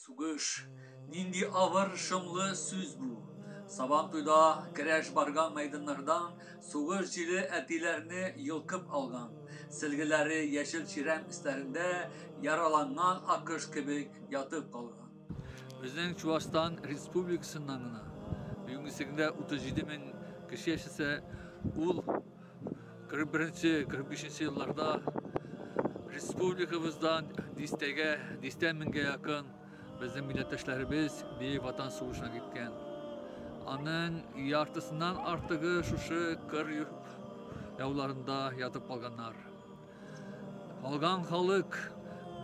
Сугыш, нинди авыр шомлы сүз бу. Сабантуйда керәш барган мәйданнардан сугыш җиле әтиләрне йолкып алган. Сөлгеләре яшел чирәм өстәрендә яраланган акыш кебек ятып калган. Безнең Чувашстан Республикасыннан гына бүгенгесендә 37 мең кеше яшәсә, ул 41-45 елларда республикабыздан 100 меңгә якын безнең милләттәшләребез Бөек Ватан сугышына киткән. Аның яртысыннан артыгы шушы кыр яуларында ятып калганнар. Калган халык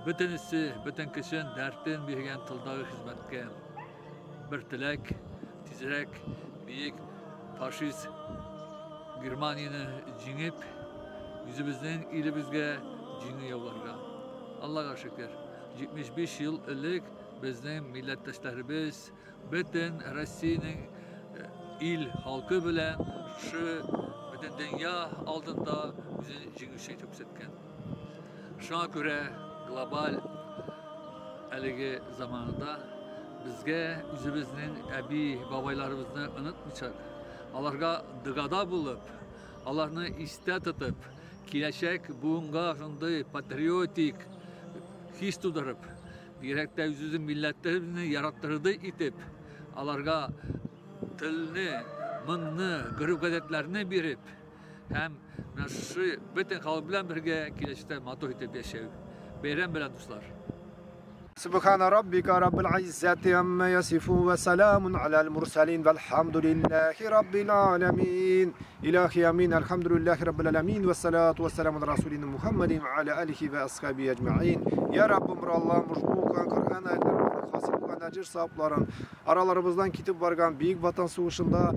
бөтенесе, бөтен кешен дәртен биргән тылдагы хезмәткә. Бер теләк, тизрәк бөек фашист Германияны җиңеп, үзебезнең илебезгә җиңү яуларга. Аллага шөкер. 75 ел элек безнең милләттәшләребез бөтен Россиянең ил халкы белән шу бөтен дөнья алдында үзен җиңүче итеп күрсәткән. Шуңа күрә глобаль әлеге заманында безгә үзебезнең әби бабайларыбызны онытмыйчак, аларга дыгада булып, аларны истә тотып, киләчәк буынга шундый патриотик хис тудырып, директә үзебезнең милләтебезне яраттырды итеп, аларга телне, моңны, гореф-гадәтләрне биреп, һәм шушы бөтен халык белән бергә киләчәктә матур итеп яшәү. Бәйрәм белән дуслар. سبحان ربك رب العزة عما يصفون وسلام على المرسلين والحمد لله رب العالمين. إلهي آمين. الحمد لله رب العالمين والصلاة والسلام على رسولنا محمد وعلى آله وأصحابه أجمعين. Ya Rabbim Allah müşbukan Kur'an ayetlerinin hasıbıkan acır sahiplerin aralarımızdan kitip vargan Büyük Vatan Savaşı'nda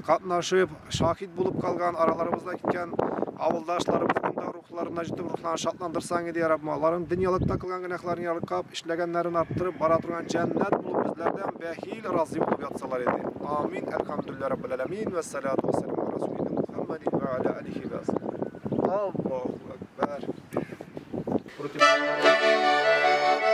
katnaşıp şahit bulup kalgan aralarımızda gitken avuldaşlarımızın da ruhlarına ciddi ruhlarını şatlandırsan idi ya Rabbim. Onların dünyalıkta kılgan günahlarını yalıkap, işlegenlerini arttırıp, baraturan cennet bulup bizlerden behil razı bulup yatsalar idi. Amin. Elhamdülillah Rabbil Alemin ve salatu ve selamu ala Resulina Muhammedin ve ala alihi ve ashabihi. Allahu Ekber.